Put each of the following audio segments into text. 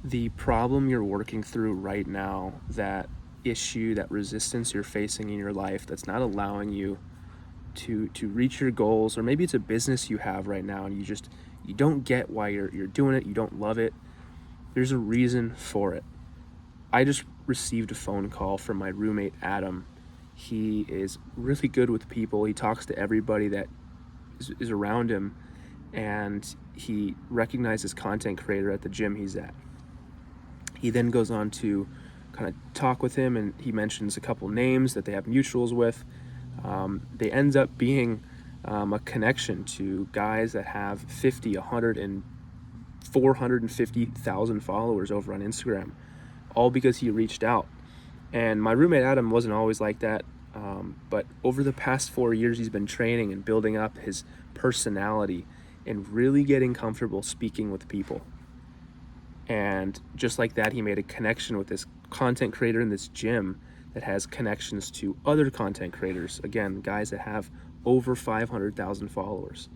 The problem you're working through right now, that issue, that resistance you're facing in your life that's not allowing you to reach your goals, or maybe it's a business you have right now and you don't get why you're doing it, you don't love it. There's a reason for it. I just received a phone call from my roommate Adam. He is really good with people. He talks to everybody that is around him, and he recognizes content creator at the gym he's at. He then goes on to kind of talk with him, and he mentions a couple names that they have mutuals with. They end up being a connection to guys that have 50, 100, and 450,000 followers over on Instagram, all because he reached out. And my roommate Adam wasn't always like that, but over the past 4 years, he's been training and building up his personality and really getting comfortable speaking with people. And just like that, he made a connection with this content creator in this gym that has connections to other content creators. Again, guys that have over 500,000 followers.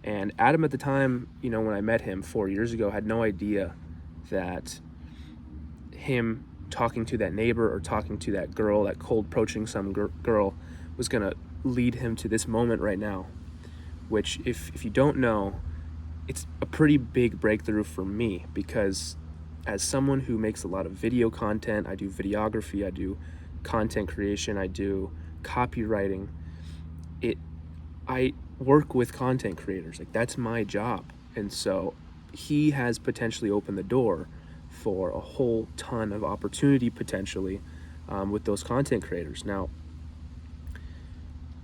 And Adam at the time, when I met him 4 years ago, had no idea that him talking to that neighbor or talking to that girl, that cold approaching some girl, was going to lead him to this moment right now, which if you don't know, it's a pretty big breakthrough for me, because as someone who makes a lot of video content, I do videography, I do content creation, I do copywriting. I work with content creators. Like, that's my job. And so he has potentially opened the door for a whole ton of opportunity potentially with those content creators. Now,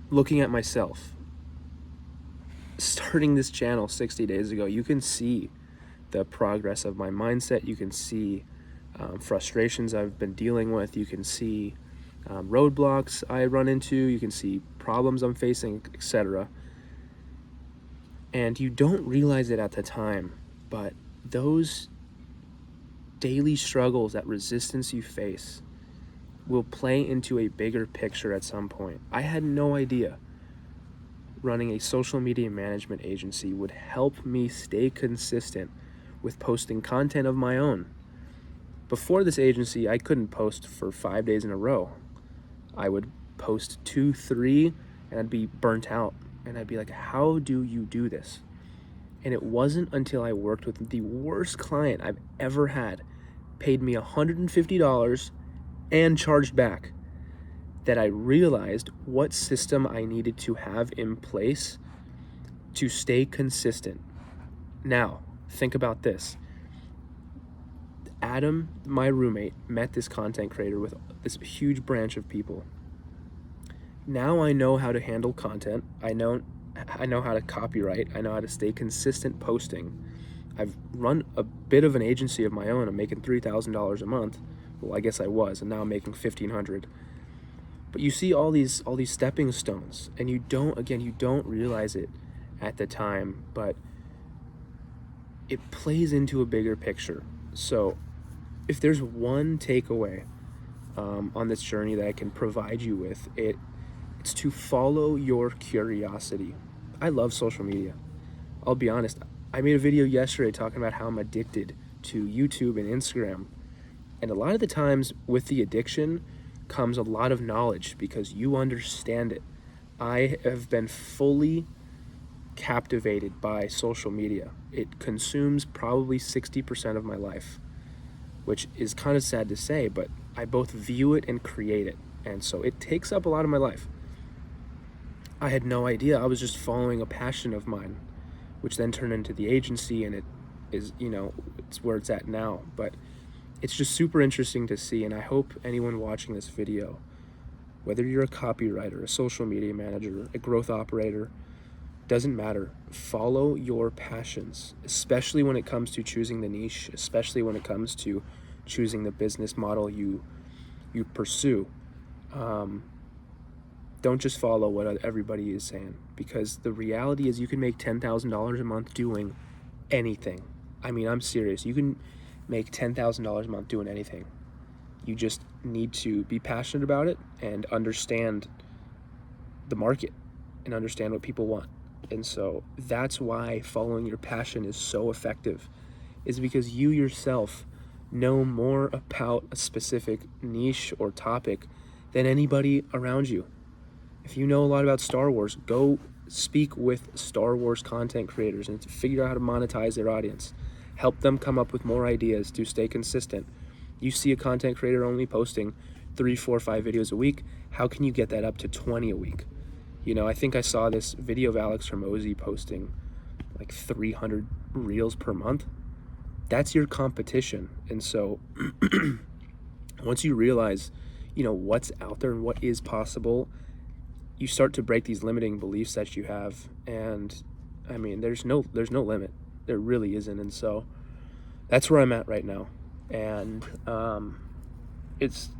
looking at myself, starting this channel 60 days ago, you can see the progress of my mindset. You can see frustrations I've been dealing with. You can see roadblocks I run into. You can see problems I'm facing, etc. And you don't realize it at the time, but those daily struggles, that resistance you face, will play into a bigger picture at some point. I had no idea running a social media management agency would help me stay consistent with posting content of my own. Before this agency, I couldn't post for 5 days in a row. I would post 2, 3, and I'd be burnt out. And I'd be like, how do you do this? And it wasn't until I worked with the worst client I've ever had, paid me $150 and charged back, that I realized what system I needed to have in place to stay consistent. Now, think about this. Adam, my roommate, met this content creator with this huge branch of people. Now I know how to handle content. I know how to copyright. I know how to stay consistent posting. I've run a bit of an agency of my own. I'm making $3,000 a month. Well, I guess I was, and now I'm making $1,500. But you see all these stepping stones, and you don't realize it at the time, but it plays into a bigger picture. So if there's one takeaway on this journey that I can provide you with, it's to follow your curiosity. I love social media. I'll be honest, I made a video yesterday talking about how I'm addicted to YouTube and Instagram. And a lot of the times with the addiction comes a lot of knowledge because you understand it. I have been fully captivated by social media. It consumes probably 60% of my life, which is kind of sad to say, but I both view it and create it. And so it takes up a lot of my life. I had no idea. I was just following a passion of mine, which then turned into the agency, and it is, it's where it's at now. But it's just super interesting to see, and I hope anyone watching this video, whether you're a copywriter, a social media manager, a growth operator, doesn't matter. Follow your passions, especially when it comes to choosing the niche, especially when it comes to choosing the business model you pursue. Don't just follow what everybody is saying, because the reality is you can make $10,000 a month doing anything. I mean, I'm serious. You can make $10,000 a month doing anything. You just need to be passionate about it and understand the market and understand what people want. And so that's why following your passion is so effective, is because you yourself know more about a specific niche or topic than anybody around you. If you know a lot about Star Wars, go speak with Star Wars content creators and figure out how to monetize their audience. Help them come up with more ideas to stay consistent. You see a content creator only posting 3, 4, 5 videos a week. How can you get that up to 20 a week? You know, I think I saw this video of Alex Hormozy posting like 300 reels per month. That's your competition. And so once you realize, you know, what's out there and what is possible, you start to break these limiting beliefs that you have. And I mean, there's no limit. There really isn't. And so that's where I'm at right now. And it's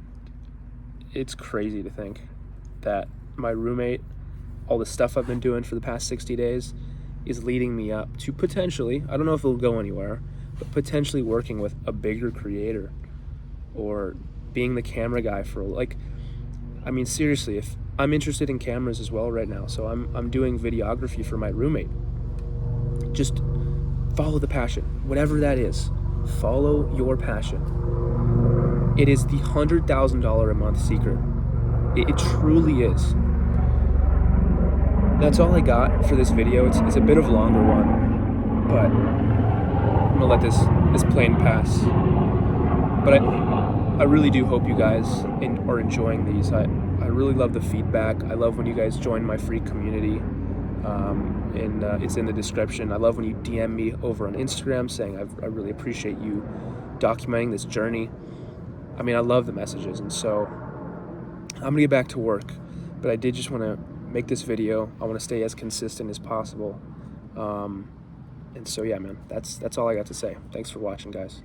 crazy to think that my roommate, all the stuff I've been doing for the past 60 days is leading me up to potentially, I don't know if it'll go anywhere, but potentially working with a bigger creator or being the camera guy for, like, I mean, seriously, if I'm interested in cameras as well right now, so I'm doing videography for my roommate. Just follow the passion, whatever that is. Follow your passion. It is the $100,000 a month secret. It truly is. That's all I got for this video. It's a bit of a longer one, but I'm gonna let this plane pass. But I really do hope you guys are enjoying these. I really love the feedback. I love when you guys join my free community. And it's in the description. I love when you DM me over on Instagram saying I really appreciate you documenting this journey. I mean, I love the messages, and so I'm gonna get back to work, but I did just want to make this video. I want to stay as consistent as possible, and so yeah, man, that's all I got to say. Thanks for watching, guys.